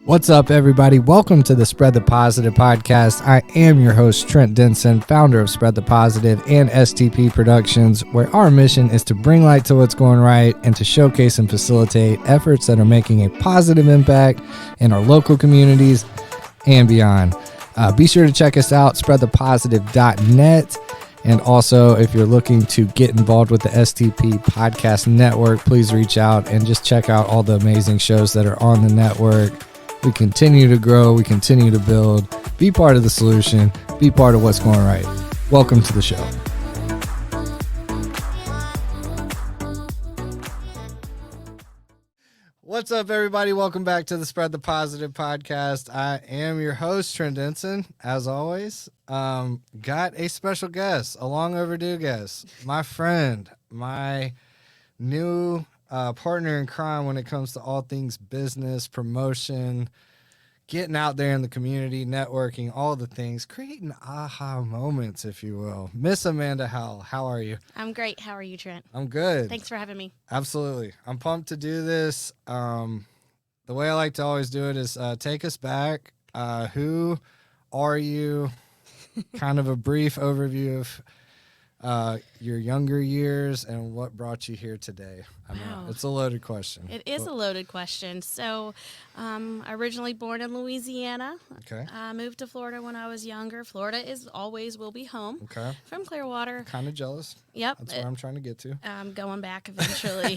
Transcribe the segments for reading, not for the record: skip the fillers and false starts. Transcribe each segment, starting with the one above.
What's up, everybody? Welcome to the Spread the Positive podcast. I am your host, Trent Denson, founder of Spread the Positive and STP Productions, where our mission is to bring light to what's going right and to showcase and facilitate efforts that are making a positive impact in our local communities and beyond. Be sure to check us out, spreadthepositive.net. And also, if you're looking to get involved with the STP Podcast Network, please reach out and just check out all the amazing shows that are on the network. We continue to grow. We continue to build. Be part of the solution. Be part of what's going right. Welcome to the show. What's up, everybody? Welcome back to the Spread the Positive podcast. I am your host, Trent Denson, as always. Got a special guest, a long overdue guest, my friend, my new partner in crime when it comes to all things business, promotion, getting out there in the community, networking, all the things, creating aha moments, if you will. Miss Amanda Howell, how are you? I'm great. How are you, Trent? I'm good. Thanks for having me. Absolutely. I'm pumped to do this. The way I like to always do it is take us back. Who are you? Kind of a brief overview of your younger years and what brought you here today. I know it's a loaded question. It is a loaded question. So, originally born in Louisiana. Okay. I moved to Florida when I was younger. Florida is always will be home. Okay. From Clearwater. Kind of jealous. Yep. That's where I'm trying to get to. I'm going back eventually.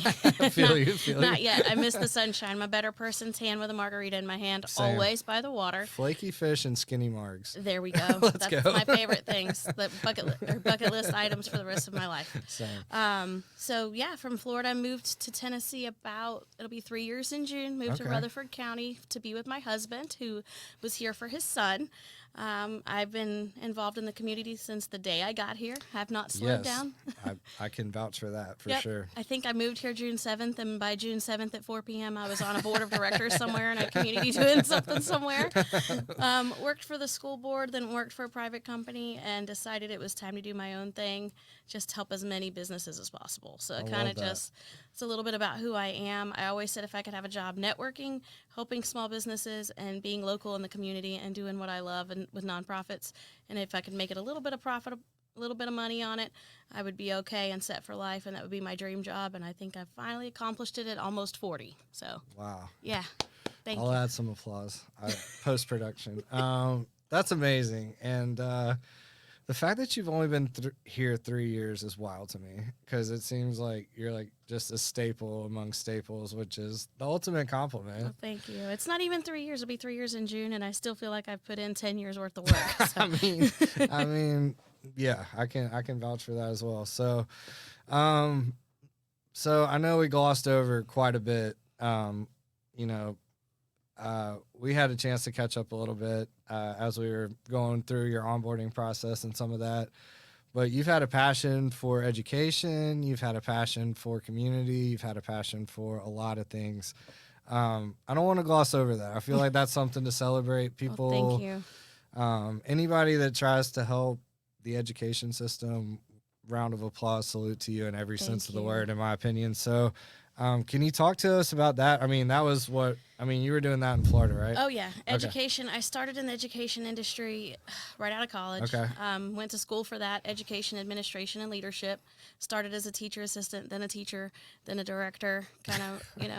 Feel you. Not yet. I miss the sunshine. My better person's hand with a margarita in my hand, Same. Always by the water. Flaky fish and skinny margs. There we go. That's go. My favorite things. The bucket list items for the rest of my life. Same. So yeah, from Florida, I moved to Tennessee it'll be 3 years in June. Moved to Rutherford County to be with my husband, who was here for his son. I've been involved in the community since the day I got here. Have not slowed down. I can vouch for that, for Yep. sure. I think I moved here June 7th, and by June 7th at 4 p.m., I was on a board of directors somewhere in a community doing something somewhere. Worked for the school board, then worked for a private company, and decided it was time to do my own thing, just to help as many businesses as possible. So it kind of it's a little bit about who I am. I always said if I could have a job networking, helping small businesses, and being local in the community and doing what I love and with nonprofits, and if I could make it a little bit of profit, a little bit of money on it, I would be okay and set for life, and that would be my dream job. And I think I've finally accomplished it at almost 40. So wow. Yeah. I'll add some applause post-production. That's amazing. And the fact that you've only been here 3 years is wild to me, because it seems like you're like just a staple among staples, which is the ultimate compliment. Well, thank you. It's not even 3 years. It'll be 3 years in June, and I still feel like I've put in 10 years worth of work. So. I mean, yeah, I can vouch for that as well. So, so I know we glossed over quite a bit. We had a chance to catch up a little bit as we were going through your onboarding process and some of that. But you've had a passion for education. You've had a passion for community. You've had a passion for a lot of things. I don't want to gloss over that. I feel like that's something to celebrate. People, well, thank you. Anybody that tries to help the education system, round of applause, salute to you in every sense of the word, in my opinion. So can you talk to us about that? I mean, you were doing that in Florida, right? Oh, yeah. Education. I started in the education industry right out of college. Okay. Went to school for that, education, administration, and leadership. Started as a teacher assistant, then a teacher, then a director. Kind of did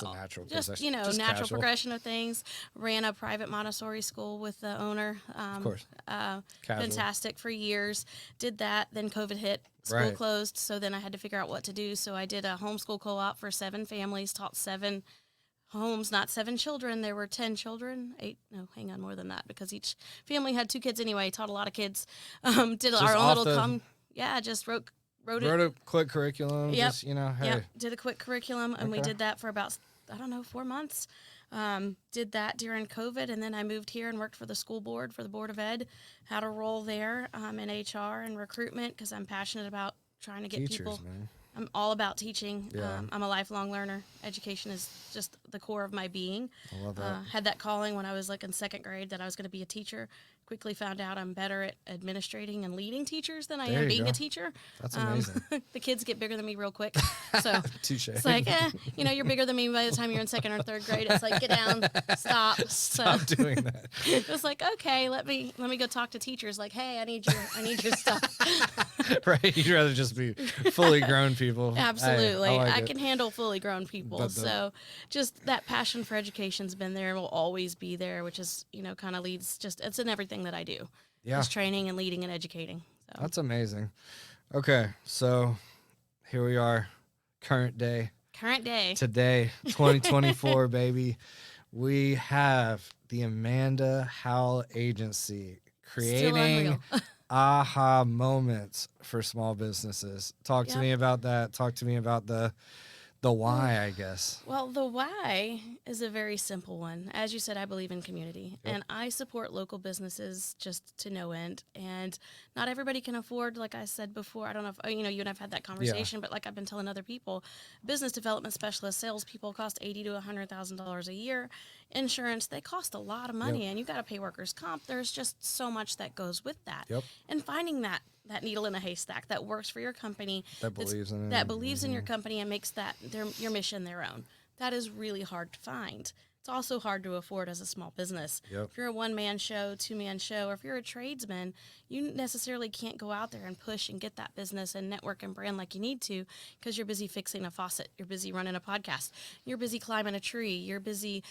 all. Natural progression of things. Ran a private Montessori school with the owner. Of course. Fantastic for years. Did that. Then COVID hit. School closed, so then I had to figure out what to do. So I did a homeschool co-op for 7 families, taught 7 homes, not 7 children. There were 10 children, 8. No, hang on, more than that, because each family had 2 kids anyway. Taught a lot of kids. Did just our own little just wrote a quick curriculum. Yep. Just, hey. Yep. Did a quick curriculum, and we did that for about 4 months. Did that during COVID, and then I moved here and worked for the school board, for the Board of Ed. Had a role there in HR and recruitment, because I'm passionate about trying to get Teachers, people. Man. I'm all about teaching. Yeah. I'm a lifelong learner. Education is just the core of my being. I love that. Had that calling when I was in 2nd grade that I was going to be a teacher. Quickly found out I'm better at administrating and leading teachers than I am being a teacher. That's amazing. The kids get bigger than me real quick. So Touche. it's like, you're bigger than me by the time you're in second or third grade. It's like, get down, stop. Stop doing that. It's like, okay, let me go talk to teachers. Like, hey, I need your stuff. Right. You'd rather just be fully grown people. Absolutely. Hey, I can handle fully grown people. So just that passion for education's been there and will always be there, which is, kind of leads it's in everything that I do. Yeah. Just training and leading and educating. So. That's amazing. Okay. So here we are. Current day. Today, 2024, baby. We have the Amanda Howell Agency creating aha moments for small businesses. Talk to me about that. Talk to me about the why, I guess. Well, the why is a very simple one. As you said, I believe in community, and I support local businesses just to no end. And not everybody can afford, like I said before, I don't know if, you and I've had that conversation, but like I've been telling other people, business development specialists, salespeople cost $80,000 to $100,000 a year. Insurance, they cost a lot of money, and you got to pay workers' comp. There's just so much that goes with that. And finding that needle in a haystack that works for your company, that believes in your company and makes that your mission their own. That is really hard to find. It's also hard to afford as a small business. If you're a one-man show, two-man show, or if you're a tradesman, you necessarily can't go out there and push and get that business and network and brand like you need to because you're busy fixing a faucet, you're busy running a podcast, you're busy climbing a tree, you're busy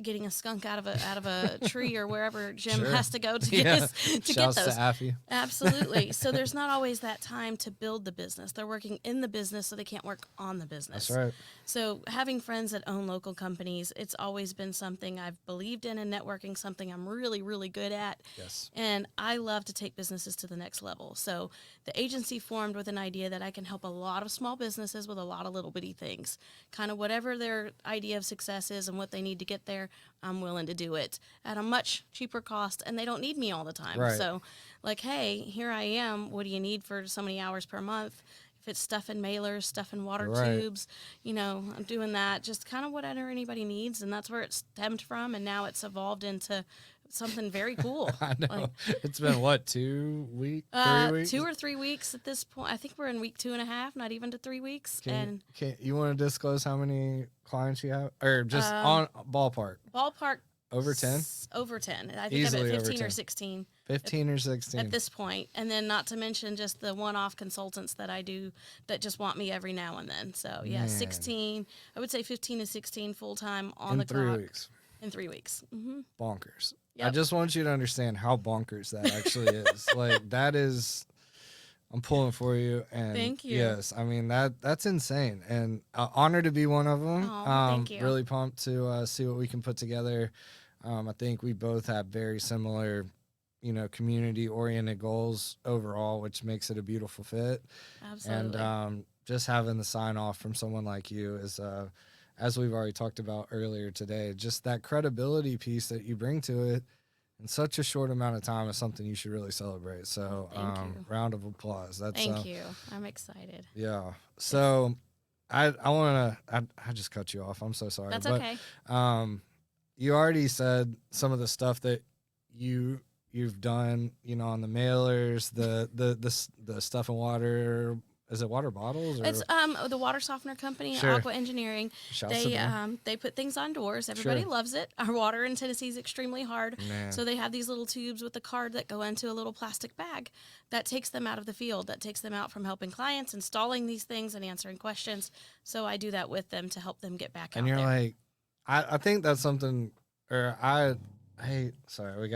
getting a skunk out of a tree or wherever Jim has to go to get those. To Affy. Absolutely. So there's not always that time to build the business. They're working in the business, so they can't work on the business. That's right. So having friends that own local companies, it's always been something I've believed in, and networking something I'm really, really good at. Yes. And I love to take businesses to the next level. So the agency formed with an idea that I can help a lot of small businesses with a lot of little bitty things. Kind of whatever their idea of success is and what they need to get there, I'm willing to do it at a much cheaper cost, and they don't need me all the time. Right. So, like, hey, here I am. What do you need for so many hours per month? If it's stuff in mailers, stuff in water tubes, I'm doing that. Just kind of whatever anybody needs, and that's where it stemmed from, and now it's evolved into something very cool. I know. It's been, what, 2 weeks? 3 weeks? 2 or 3 weeks at this point. I think we're in week 2.5, not even to 3 weeks. Can you want to disclose how many clients you have? Or just on ballpark? Ballpark. Over 10? Over 10. I think Easily I'm at 15 over 10. or 16. 15 or 16. At this point. And then not to mention just the one-off consultants that I do that just want me every now and then. So, yeah, 16. I would say 15 to 16 full-time on the clock. 3 weeks. In 3 weeks. Mm-hmm. Bonkers. Yep. I just want you to understand how bonkers that actually is. Like, that is... I'm pulling for you, and thank you. Yes, I mean that's insane, and honored to be one of them. Thank you. Really pumped to see what we can put together. I think we both have very similar, community-oriented goals overall, which makes it a beautiful fit. Absolutely. And just having the sign-off from someone like you is, as we've already talked about earlier today, just that credibility piece that you bring to it in such a short amount of time is something you should really celebrate. So, round of applause. Thank you. I'm excited. Yeah. So, I just cut you off. I'm so sorry. That's okay. You already said some of the stuff that you've done, on the mailers, the stuff in water. Is it water bottles? Or? It's the water softener company, Aqua Engineering. They put things on doors. Everybody loves it. Our water in Tennessee is extremely hard. Man. So they have these little tubes with the card that go into a little plastic bag that takes them out of the field, that takes them out from helping clients, installing these things and answering questions. So I do that with them to help them get back out there. And you're like, I think that's something, hey, sorry, we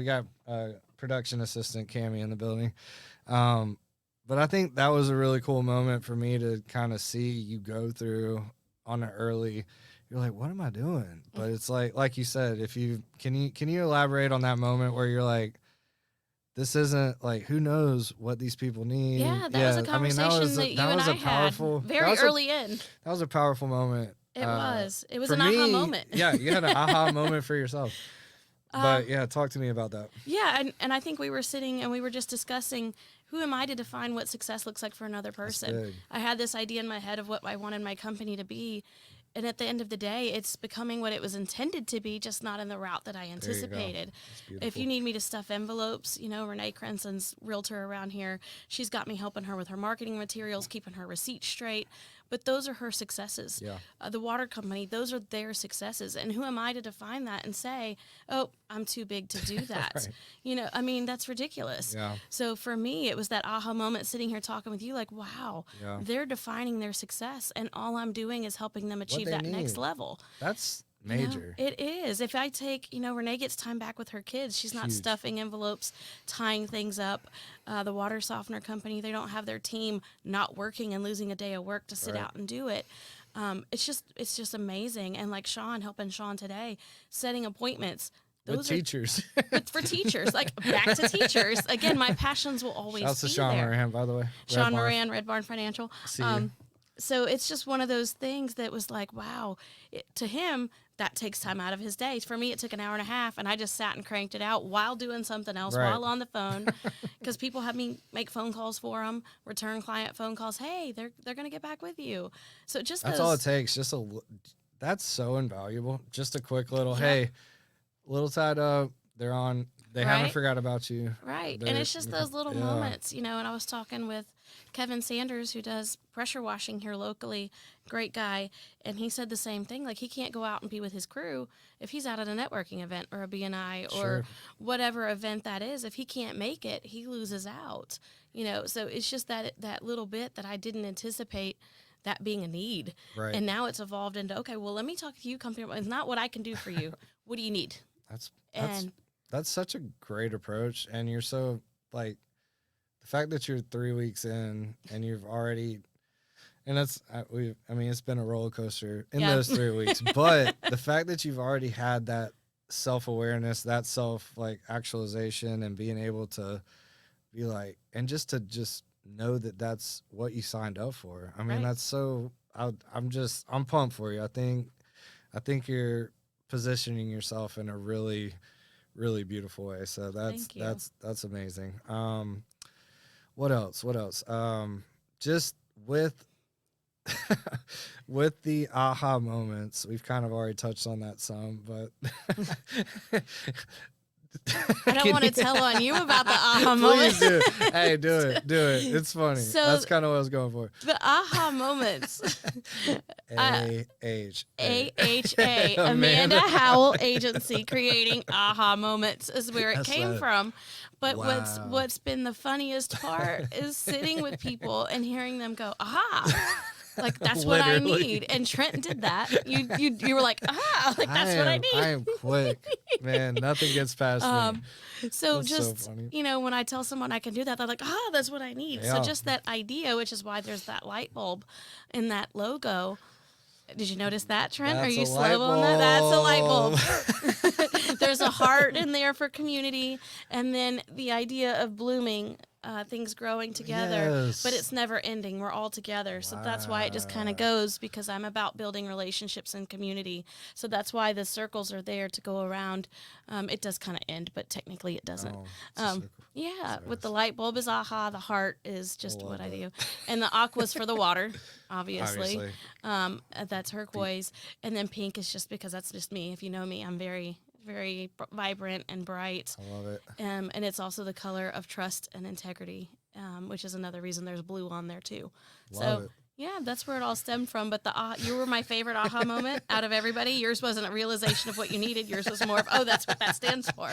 got production assistant Cammie in the building. But I think that was a really cool moment for me to kind of see you go through on an early. You're like, what am I doing? But it's like you said, can you elaborate on that moment where you're like, this isn't like, who knows what these people need? Yeah, that was a conversation that you and I had very early in. That was a powerful moment. It was an aha moment. Yeah, you had an aha moment for yourself. But yeah, talk to me about that. Yeah, and I think we were sitting and we were just discussing, who am I to define what success looks like for another person? I had this idea in my head of what I wanted my company to be. And at the end of the day, it's becoming what it was intended to be, just not in the route that I anticipated. If you need me to stuff envelopes, Renee Crenson's realtor around here, she's got me helping her with her marketing materials, keeping her receipts straight. but those are her successes. Yeah. The water company, those are their successes. And who am I to define that and say, oh, I'm too big to do that? Right. You know, I mean, that's ridiculous. Yeah. So for me, it was that aha moment sitting here talking with you like, wow, Yeah. they're defining their success. And all I'm doing is helping them achieve that next level. That's major. You know, it is. If I take, Renee gets time back with her kids. She's not stuffing envelopes, tying things up. The water softener company, they don't have their team not working and losing a day of work to sit out and do it. It's just amazing. And like helping Sean today, setting appointments. With teachers. For teachers, like back to teachers. Again, my passions will always Shouts be to Sean there. Moran, by the way. Sean Moran, Red Barn Financial. See you. So it's just one of those things that was like, wow, to him, that takes time out of his day. For me, it took an hour and a half, and I just sat and cranked it out while doing something else, while on the phone, because people have me make phone calls for them, return client phone calls. Hey, they're going to get back with you. So that's all it takes. That's so invaluable. Just a quick little, hey, little tied up. They're on. They haven't forgot about you. Right. And it's just those little moments, and I was talking with Kevin Sanders, who does pressure washing here locally, great guy, and he said the same thing. Like, he can't go out and be with his crew if he's out at a networking event or a BNI or whatever event that is. If he can't make it, he loses out. So it's just that little bit that I didn't anticipate that being a need. Right. And now it's evolved into, okay, well, let me talk to you, company. It's not what I can do for you. What do you need? That's such a great approach. And you're so, like, the fact that you're 3 weeks in and you've already, and it's been a roller coaster in those 3 weeks, but the fact that you've already had that self-awareness, that actualization, and being able to be like, and just know that that's what you signed up for. I mean, that's so, I'm pumped for you. I think you're positioning yourself in a really, really beautiful way. So that's amazing. What else? Just with with the aha moments, we've kind of already touched on that some, but I don't want to tell on you about the aha moment. Please do. Hey, do it. It's funny. So that's kind of what I was going for. The aha moments. AHA. Amanda Howell Agency, creating aha moments is where it came from. But what's been the funniest part is sitting with people and hearing them go, aha. Like, that's what I need. And Trent did that. You were like, ah, like, that's what I need. I am quick. Man, nothing gets past me. So that's just, so when I tell someone I can do that, they're like, ah, that's what I need. Yeah. So just that idea, which is why there's that light bulb in that logo. Did you notice that, Trent? Are you slow on that? That's a light bulb. There's a heart in there for community. And then the idea of blooming, things growing together, but it's never ending. We're all together. So that's why it just kind of goes, because I'm about building relationships and community. So that's why the circles are there to go around. It does kind of end, but technically it doesn't. With the light bulb is aha. The heart is just what I do. And the aqua's for the water, obviously. That's turquoise. And then pink is just because that's just me. If you know me, I'm very, very vibrant and bright. I love it. And it's also the color of trust and integrity, which is another reason there's blue on there too. Love it. Yeah, that's where it all stemmed from. But you were my favorite aha moment out of everybody. Yours wasn't a realization of what you needed. Yours was more of, oh, that's what that stands for.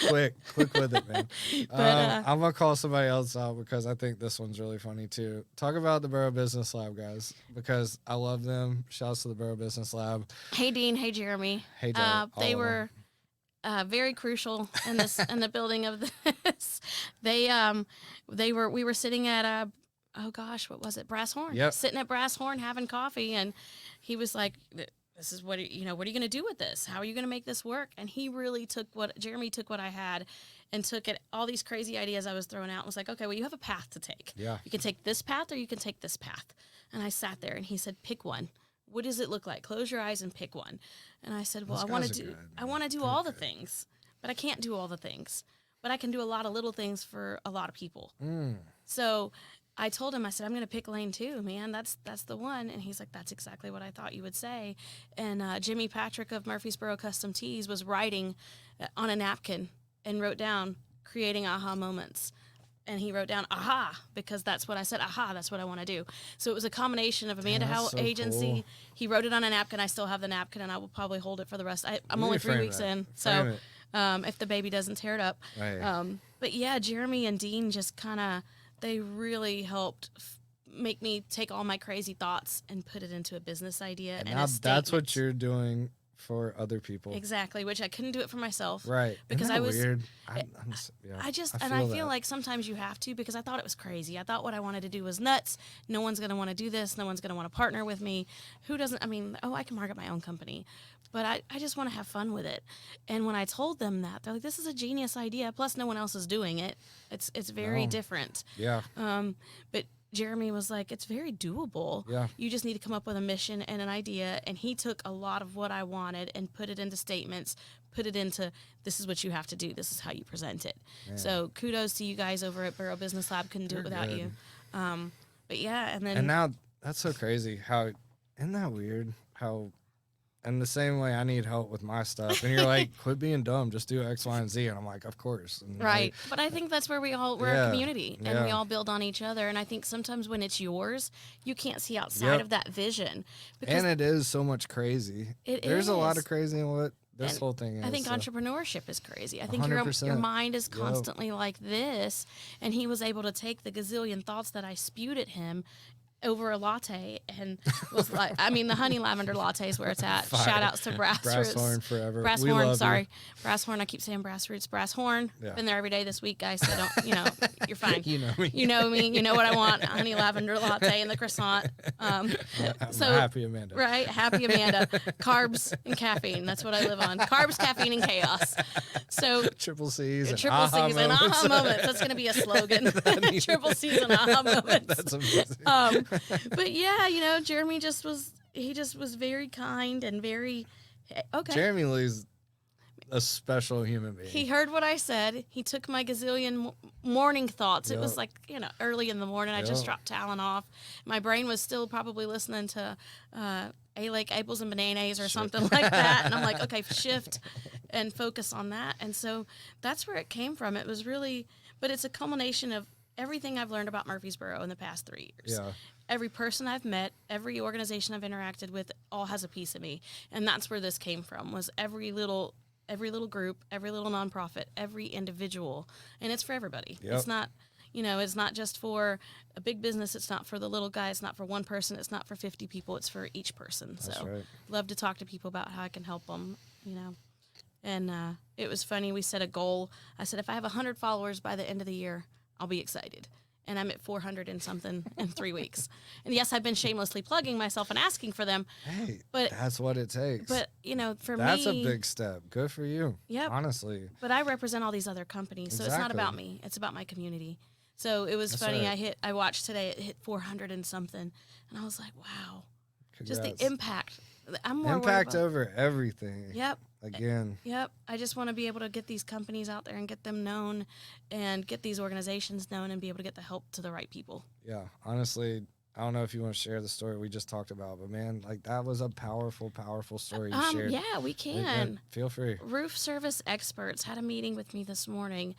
Quick with it, man. But, I'm going to call somebody else out because I think this one's really funny too. Talk about the Borough Business Lab, guys, because I love them. Shouts to the Borough Business Lab. Hey, Dean. Hey, Jeremy. Hey, Jeremy. They were very crucial in the building of this. We were sitting at what was it? Brass Horn. Yep. Sitting at Brass Horn having coffee, and he was like, this is what are you going to do with this? How are you going to make this work? And he really Jeremy took what I had and took it, all these crazy ideas I was throwing out, and was like, okay, well, you have a path to take. Yeah. You can take this path or you can take this path. And I sat there and he said, pick one. What does it look like? Close your eyes and pick one. And I said, well, I want to do all the things, but I can't do all the things, but I can do a lot of little things for a lot of people. So I told him, I said, I'm going to pick lane 2, man. That's the one. And he's like, that's exactly what I thought you would say. And Jimmy Patrick of Murfreesboro Custom Tees was writing on a napkin and wrote down, creating aha moments. and he wrote down aha, because that's what I said. Aha, that's what I want to do. So it was a combination of Amanda Howell Agency. Cool. He wrote it on a napkin. I still have the napkin, and I will probably hold it for the rest. I'm only 3 weeks in, so if the baby doesn't tear it up. Right. But yeah, Jeremy and Dean just kind of, they really helped make me take all my crazy thoughts and put it into a business idea. And now that's what you're doing for other people. Exactly, which I couldn't do it for myself. Right. Because I was weird. I feel like sometimes you have to, because I thought it was crazy. I thought what I wanted to do was nuts. No one's going to want to do this. No one's going to want to partner with me. Who doesn't? I mean, I can market my own company, but I just want to have fun with it. And when I told them that, they're like, this is a genius idea. Plus no one else is doing it. It's very different. Yeah. But Jeremy was like, it's very doable. Yeah. You just need to come up with a mission and an idea. And he took a lot of what I wanted and put it into statements, put it into, this is what you have to do. This is how you present it. Man. So kudos to you guys over at Borough Business Lab. Couldn't do it without you. But yeah, and now that's so crazy. How, isn't that weird? How, and the same way I need help with my stuff. And you're like, quit being dumb, just do X, Y, and Z. And I'm like, of course. And right. But I think that's where we're a community, and we all build on each other. And I think sometimes when it's yours, you can't see outside of that vision. And it is so much crazy. There's a lot of crazy in what this whole thing is. I think entrepreneurship is crazy. I think your mind is constantly like this. And he was able to take the gazillion thoughts that I spewed at him over a latte, and was like, I mean, the honey lavender latte is where it's at. Fire. Shout outs to Brass Roots. Horn forever. Brass Horn, sorry. Brass Horn, I keep saying Brass Roots. Brass Horn. Yeah. Been there every day this week, guys, so don't, you're fine. You know me. You know me. You know what I want. Honey lavender latte and the croissant. So happy Amanda. Right? Happy Amanda. Carbs and caffeine. That's what I live on. Carbs, caffeine, and chaos. So triple C's and aha moments. That's going to be a slogan. Triple C's and aha moments. That's amazing. But yeah, Jeremy just was very kind and very, okay. Jeremy Lee's a special human being. He heard what I said. He took my gazillion morning thoughts. It was like, early in the morning. I just dropped Talon off. My brain was still probably listening to A-Lake Apples and Bananas or something like that. And I'm like, okay, shift and focus on that. And so that's where it came from. It was really, but it's a culmination of everything I've learned about Murfreesboro in the past 3 years. Yeah. Every person I've met, every organization I've interacted with, all has a piece of me. And that's where this came from, was every little group, every little nonprofit, every individual. And it's for everybody. Yep. It's not, it's not just for a big business. It's not for the little guy. It's not for one person. It's not for 50 people. It's for each person. That's right. Love to talk to people about how I can help them, And it was funny. We set a goal. I said, if I have 100 followers by the end of the year, I'll be excited. And I'm at 400 and something in 3 weeks. And yes, I've been shamelessly plugging myself and asking for them. Hey, but that's what it takes. But, for me. That's a big step. Good for you. Yep. Honestly. But I represent all these other companies. So it's not about me. It's about my community. So it was funny. Right. I watched today, it hit 400 and something. And I was like, wow. Congrats. Just the impact. I'm more impact over everything. Yep. Again. Yep. I just want to be able to get these companies out there and get them known and get these organizations known and be able to get the help to the right people. Yeah. Honestly, I don't know if you want to share the story we just talked about, but man, that was a powerful, powerful story you shared. Yeah, we can. Feel free. Roof service experts had a meeting with me this morning,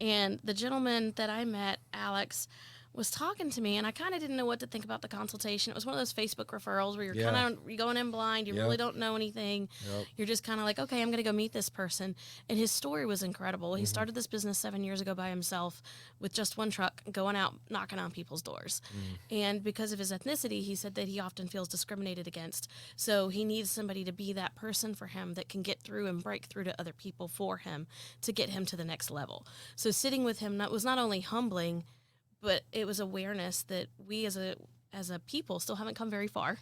and the gentleman that I met, Alex, was talking to me, and I kind of didn't know what to think about the consultation. It was one of those Facebook referrals where you're you're going in blind, you really don't know anything. Yep. You're just kind of like, okay, I'm going to go meet this person. And his story was incredible. He started this business 7 years ago by himself with just one truck, going out, knocking on people's doors. And because of his ethnicity, he said that he often feels discriminated against. So he needs somebody to be that person for him that can get through and break through to other people for him to get him to the next level. So sitting with him was not only humbling, but it was awareness that we as a people still haven't come very far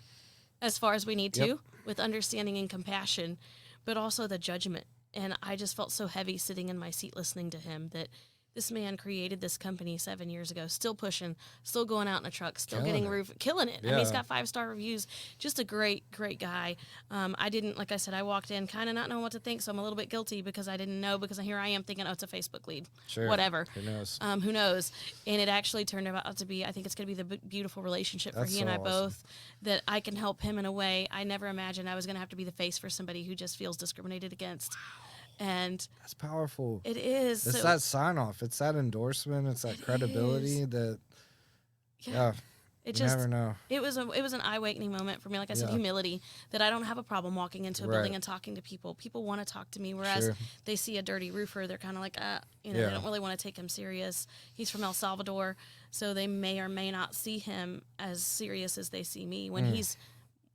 as we need to with understanding and compassion, but also the judgment. And I just felt so heavy sitting in my seat listening to him that this man created this company 7 years ago, still pushing, still going out in a truck, still killing it. Yeah. I mean, he's got 5-star reviews. Just a great, great guy. I didn't, like I said, I walked in kind of not knowing what to think, so I'm a little bit guilty because I didn't know, because here I am thinking, oh, it's a Facebook lead. Sure. Whatever. Who knows? Who knows? And it actually turned out to be, I think it's going to be the beautiful relationship for he and I both, that I can help him in a way I never imagined I was going to have to be the face for somebody who just feels discriminated against. And that's powerful. it is. It's that sign off. It's that endorsement. It's that credibility that, It you just never know. It was an eye-awakening moment for me. Like I said, humility, that I don't have a problem walking into a building and talking to people. People want to talk to me, whereas they see a dirty roofer, they're kind of like, they don't really want to take him serious. He's from El Salvador, so they may or may not see him as serious as they see me when he's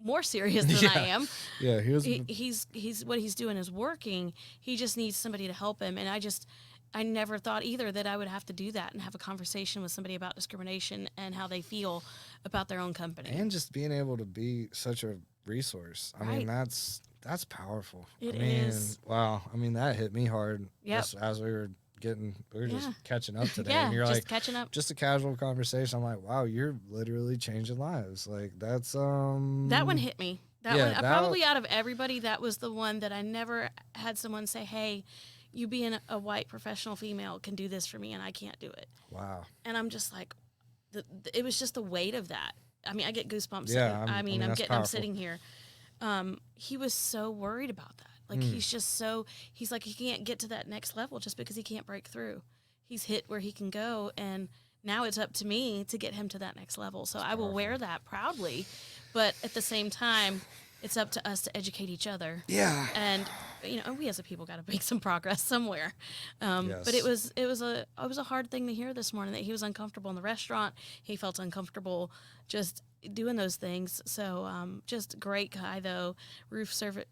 more serious than I am. Yeah, he's what he's doing is working. He just needs somebody to help him, and I never thought either that I would have to do that and have a conversation with somebody about discrimination and how they feel about their own company. And just being able to be such a resource. I mean, that's powerful. It is. Wow. I mean, that hit me hard. Yep. As we were just catching up today. Yeah, and you're just like, catching up. Just a casual conversation. I'm like, wow, you're literally changing lives. Like, that's that one hit me. That one, probably out of everybody, that was the one that I never had someone say, hey, you being a white professional female can do this for me and I can't do it. Wow. And I'm just like, it was just the weight of that. I mean, I get goosebumps. Yeah, I'm sitting here. He was so worried about that. Like, he's like, he can't get to that next level just because he can't break through. He's hit where he can go, and now it's up to me to get him to that next level. So I will wear that proudly, but at the same time, it's up to us to educate each other. Yeah. And we as a people got to make some progress somewhere. But it was a hard thing to hear this morning, that he was uncomfortable in the restaurant. He felt uncomfortable just doing those things. So just great guy though. Roof service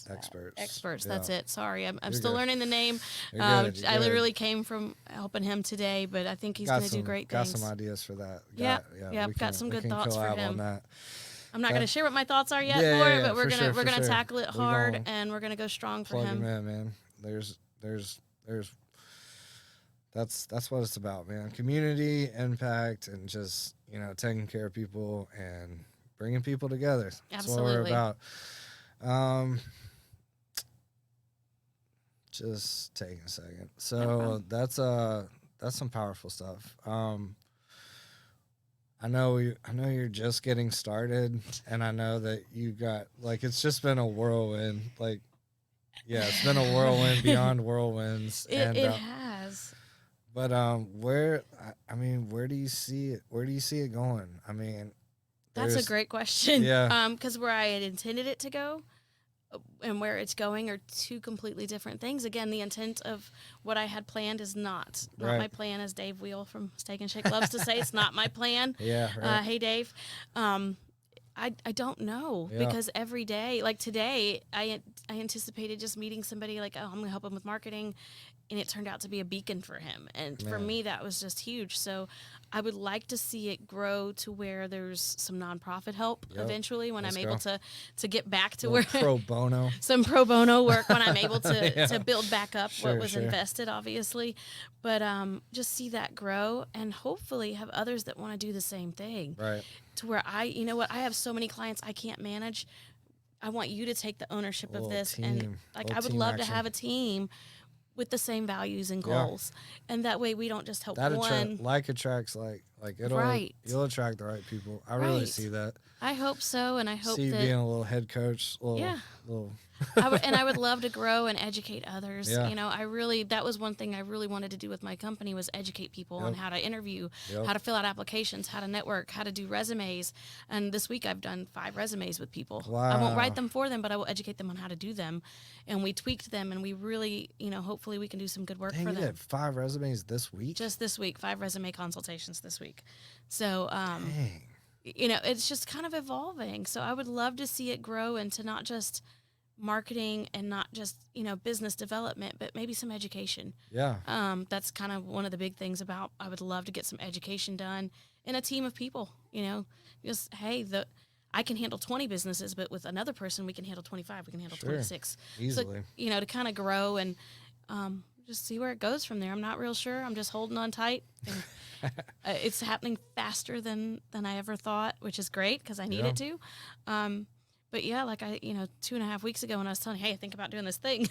experts. Yeah. That's it. Sorry, I'm You're still good. learning the name. I literally came from helping him today, but I think he's going to do great things. Got some ideas for that. Got some good thoughts for him. On that. I'm not going to share what my thoughts are yet but we're gonna tackle it hard, and we're gonna go strong for him. Plug him in, man. There's that's what it's about, man. Community impact and just taking care of people and bringing people together. That's Absolutely. what we're about. Just taking a second. So that's some powerful stuff. I know you're just getting started, and I know that you got, like, it's just been a whirlwind. Like, it's been a whirlwind beyond whirlwinds. It has. But where do you see it? Where do you see it going? I mean, that's a great question. Yeah. Because where I had intended it to go and where it's going are two completely different things. Again, the intent of what I had planned is not my plan, as Dave Wheel from Steak and Shake loves to say. It's not my plan. Yeah. Right. Hey, Dave. I don't know, because every day, like today, I anticipated just meeting somebody like, I'm going to help him with marketing, and it turned out to be a beacon for him. And for me, that was just huge. So I would like to see it grow to where there's some nonprofit help eventually when I'm able to get back to where pro bono, some pro bono work when I'm able to build back up what was invested, obviously. But just see that grow, and hopefully have others that want to do the same thing. Right. To where I have so many clients I can't manage. I want you to take the ownership of this. Team. And like, I would love to have a team with the same values and goals. And that way we don't just help one. Like attracts like you'll attract the right people. I really see that. I hope so, and I hope see that being a little head coach. I would love to grow and educate others. That was one thing I really wanted to do with my company, was educate people on how to interview, how to fill out applications, how to network, how to do resumes. And this week I've done 5 resumes with people. Wow. I won't write them for them, but I will educate them on how to do them. And we tweaked them, and we really, hopefully we can do some good work for them. You did 5 resumes this week? Just this week, 5 resume consultations this week. So, it's just kind of evolving. So I would love to see it grow into not just marketing and not just, business development, but maybe some education. Yeah. That's kind of one of the big things about, I would love to get some education done in a team of people, just, hey, I can handle 20 businesses, but with another person, we can handle 25, we can handle 26. Easily. So, to kind of grow and just see where it goes from there. I'm not real sure. I'm just holding on tight. And, it's happening faster than I ever thought, which is great because I need it to. But like 2.5 weeks ago when I was telling you, hey, think about doing this thing.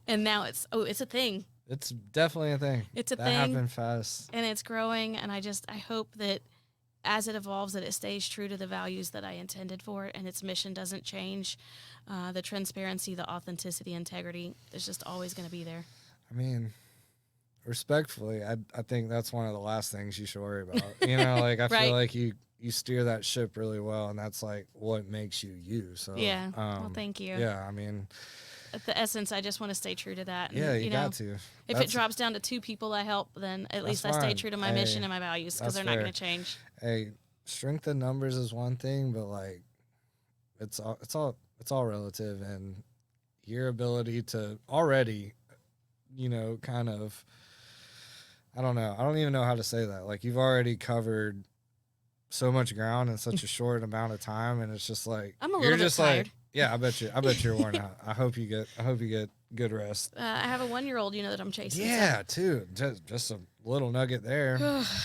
And now it's a thing. It's definitely a thing. It's a that thing. That happened fast. And it's growing. And I hope that as it evolves, that it stays true to the values that I intended for it, and its mission doesn't change. The transparency, the authenticity, integrity, is just always going to be there. I mean, respectfully, I think that's one of the last things you should worry about. You know, like I feel like you steer that ship really well, and that's like what makes you you. So yeah, well, thank you. Yeah, I mean, at the essence, I just want to stay true to that. And, yeah, you know, got to. If it drops down to 2 people I help, then at least I stay true to my mission and my values, because they're not going to change. Hey, strength in numbers is one thing, but like it's all relative, and your ability to already, you know, kind of, I don't know. I don't even know how to say that. Like, you've already covered so much ground in such a short amount of time, and it's just like I'm a little bit tired. Like, yeah, I bet you're worn out. I hope you get good rest. I have a 1-year-old, you know, that I'm chasing. Yeah, too. Just a little nugget there.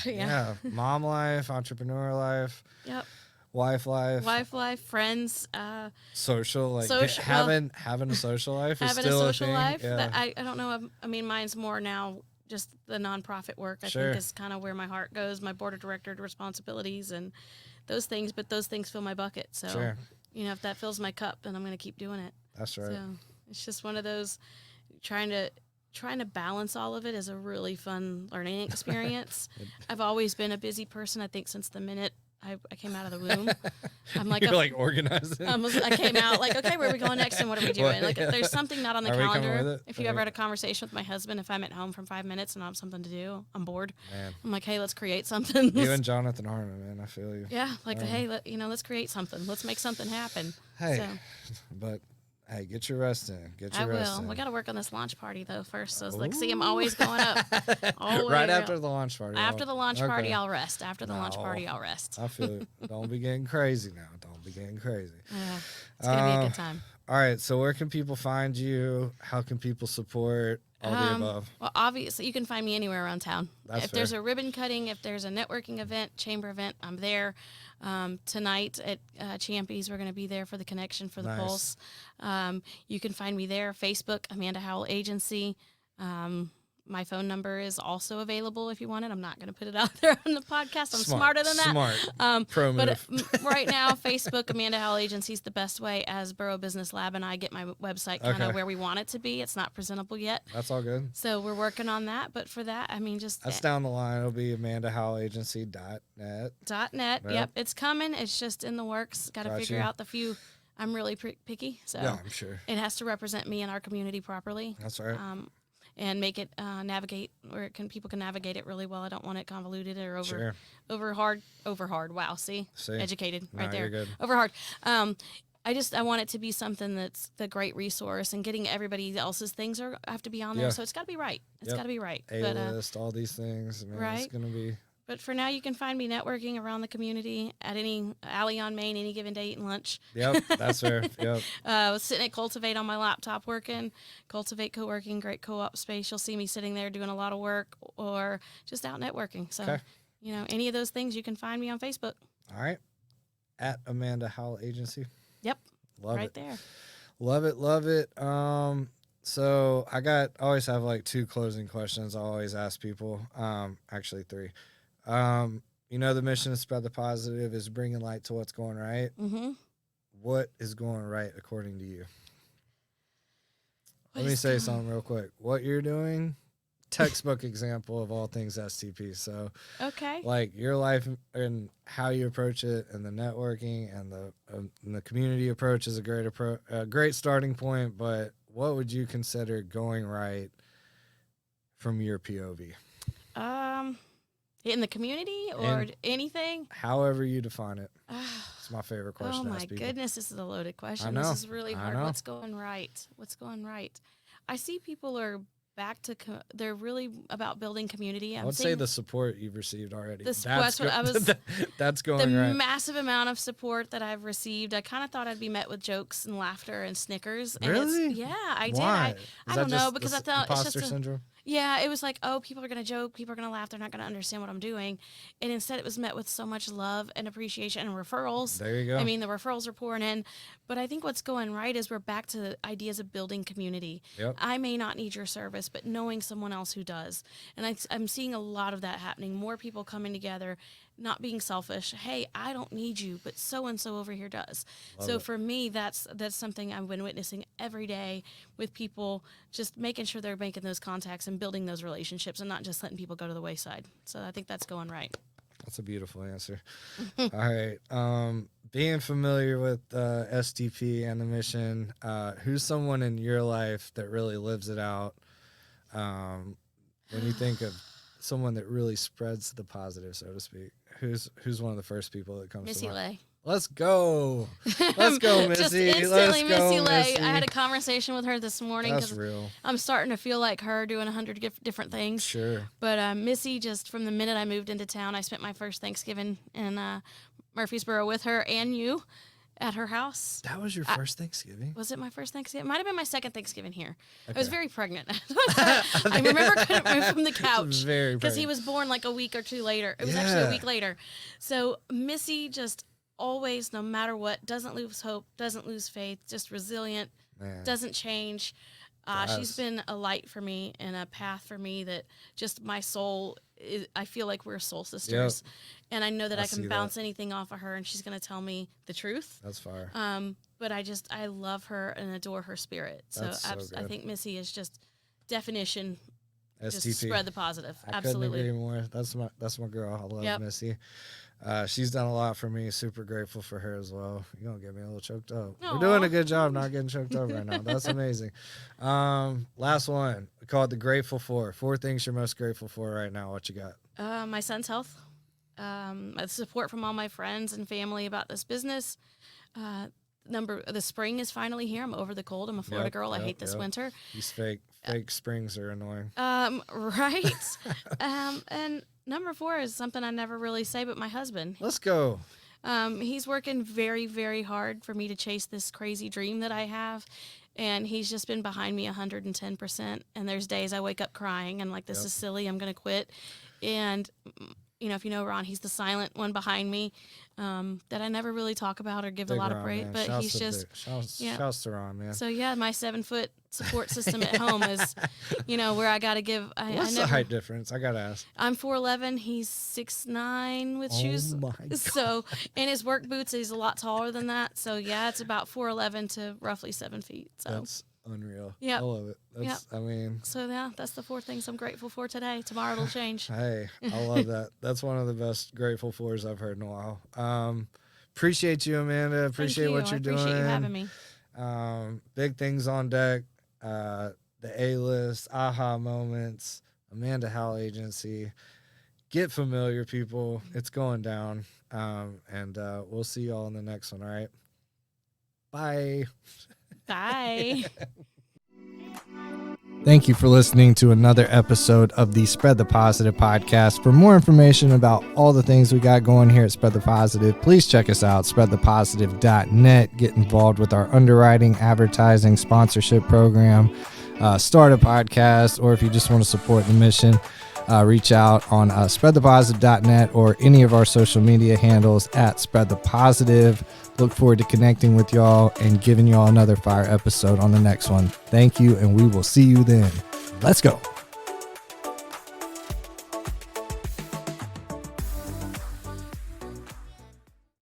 Yeah. Mom life, entrepreneurial life. Yep. Wife life, friends, social, like having a social life is still a thing. Life. Yeah. That I don't know. I mean, mine's more now just the nonprofit work. I think is kind of where my heart goes. My board of director responsibilities and those things, but those things fill my bucket. So, you know, if that fills my cup, then I'm going to keep doing it. That's right. So it's just one of those trying to balance all of it is a really fun learning experience. I've always been a busy person. I think since the minute I came out of the womb. I'm like, you're like organizing. I came out like, okay, where are we going next and what are we doing? Like, there's something not on the calendar. If you ever had a conversation with my husband, if I'm at home for 5 minutes and I have something to do, I'm bored. Man. I'm like, hey, let's create something. You and Jonathan Harmon, man, I feel you. Yeah, like, hey, let's create something. Let's make something happen. Hey, but hey, get your rest in. I will. We got to work on this launch party, though, first. So, like, see, I'm always going up. Right after the launch party. After the launch party, I'll rest. After the launch party, I'll rest. I feel it. Don't be getting crazy now. Don't be getting crazy. Yeah, it's going to be a good time. All right, so where can people find you? How can people support all the above? Well, obviously, you can find me anywhere around town. That's if there's a ribbon cutting, if there's a networking event, chamber event, I'm there. Tonight at Champy's, we're going to be there for the connection for the Pulse. You can find me there. Facebook, Amanda Howell Agency. My phone number is also available if you want it. I'm not going to put it out there on the podcast. I'm smarter than that. Smart. Pro move. But right now, Facebook, Amanda Howell Agency is the best way. As Borough Business Lab and I get my website kind of where we want it to be. It's not presentable yet. That's all good. So we're working on that. But for that, I mean, just... That's down the line. It'll be AmandaHowellAgency.net. .net. Yep. It's coming. It's just in the works. Got to figure out the few... I'm really picky. So yeah, I'm sure. It has to represent me and our community properly. That's right. And make it navigate where people can navigate it really well. I don't want it convoluted or over hard. Wow, see? Educated right there. You're good. Over hard. I want it to be something that's the great resource, and getting everybody else's things have to be on there. So it's got to be right. It's got to be right. A-list, all these things. I mean, it's going to be... But for now, you can find me networking around the community at any alley on Main, any given day eating lunch. Yep, that's fair. Yep. I was sitting at Cultivate on my laptop working. Cultivate co-working, great co-op space. You'll see me sitting there doing a lot of work or just out networking. So, you know, any of those things, you can find me on Facebook. All right. At Amanda Howell Agency. Yep. Love right it. There. Love it. Love it. So I always have like 2 closing questions I always ask people. Actually 3. You know, the mission to spread the positive is bringing light to what's going right. Mm-hmm. What is going right according to you? Let me say something real quick. What you're doing, textbook example of all things STP. So, like your life and how you approach it, and the networking and the community approach is a great starting point. But what would you consider going right from your POV? In the community or anything? However you define it. It's my favorite question to ask people. Oh, my goodness. This is a loaded question. I know. This is really hard. What's going right? What's going right? I see people are back to, they're really about building community. I would say the support you've received already. That's going the right. massive amount of support that I've received. I kind of thought I'd be met with jokes and laughter and snickers. And really? Yeah, I Why? did. I don't know, because I thought it's just syndrome? Yeah, it was like, oh, people are going to joke, people are going to laugh, they're not going to understand what I'm doing. And instead it was met with so much love and appreciation and referrals. There you go. I mean, the referrals are pouring in. But I think what's going right is we're back to the ideas of building community. Yep. I may not need your service, but knowing someone else who does. And I'm seeing a lot of that happening. More people coming together, not being selfish. Hey, I don't need you, but so-and-so over here does. Love so it. for me, that's something I've been witnessing every day with people, just making sure they're making those contacts and building those relationships and not just letting people go to the wayside. So I think that's going right. That's a beautiful answer. All right. Being familiar with STP and the mission, who's someone in your life that really lives it out? When you think of someone that really spreads the positive, so to speak, who's one of the first people that comes Missy to mind? Lay. Let's go. Let's go, Missy. Just instantly, Let's go, Missy Lay. Missy. I had a conversation with her this morning That's because real. I'm starting to feel like her doing 100 different things. Sure. But Missy, just from the minute I moved into town, I spent my first Thanksgiving in Murfreesboro with her and you at her house. That was your first Thanksgiving? Was it my first Thanksgiving? It might have been my second Thanksgiving here. Okay. I was very pregnant. I remember I couldn't move from the couch because he pregnant. was born like a week or two later. It was actually a week later. So Missy just always, no matter what, doesn't lose hope, doesn't lose faith, just resilient, Man. doesn't change. She's been a light for me and a path for me that just my soul is, I feel like we're soul sisters. Yep. And I know that I see can that. bounce anything off of her and she's going to tell me the truth. That's fire. But I love her and adore her spirit. So, That's so I good. think Missy is just definition, STP. just spread the positive. I Absolutely. couldn't agree more. That's my girl. I love Yep. Missy. She's done a lot for me. Super grateful for her as well. You're gonna get me a little choked up. Aw. We're doing a good job not getting choked up right now. That's amazing. Last one. We call it the Grateful Four. 4 things you're most grateful for right now. What you got? My son's health, support from all my friends and family about this business. The spring is finally here. I'm over the cold. I'm a Florida girl. I hate this winter. These fake springs are annoying. Right. And number 4 is something I never really say, but my husband. Let's go. He's working very, very hard for me to chase this crazy dream that I have. And he's just been behind me 110%. And there's days I wake up crying and like, this is silly. I'm going to quit. And, if you know Ron, he's the silent one behind me that I never really talk about or give a lot of praise. But he's just, shouts to Ron, man. So, my 7-foot support system at home is, where I got to give. What's the height difference? I got to ask. I'm 4'11". He's 6'9" with shoes. Oh, my God. So, in his work boots, he's a lot taller than that. So, it's about 4'11" to roughly 7 feet. So. That's unreal. Yeah. I love it. So, that's the 4 things I'm grateful for today. Tomorrow it'll change. Hey, I love that. That's one of the best grateful fours I've heard in a while. Appreciate you, Amanda. Appreciate what you're doing. Appreciate you having me. Big things on deck. The A-list, aha moments, Amanda Howell Agency. Get familiar, people. It's going down. And we'll see y'all in the next one, all right? Bye. Bye. Thank you for listening to another episode of the Spread the Positive podcast. For more information about all the things we got going here at Spread the Positive, please check us out, spreadthepositive.net. Get involved with our underwriting, advertising, sponsorship program, start a podcast, or if you just want to support the mission, reach out on spreadthepositive.net or any of our social media handles at Spread the Positive. Look forward to connecting with y'all and giving y'all another fire episode on the next one. Thank you, and we will see you then. Let's go.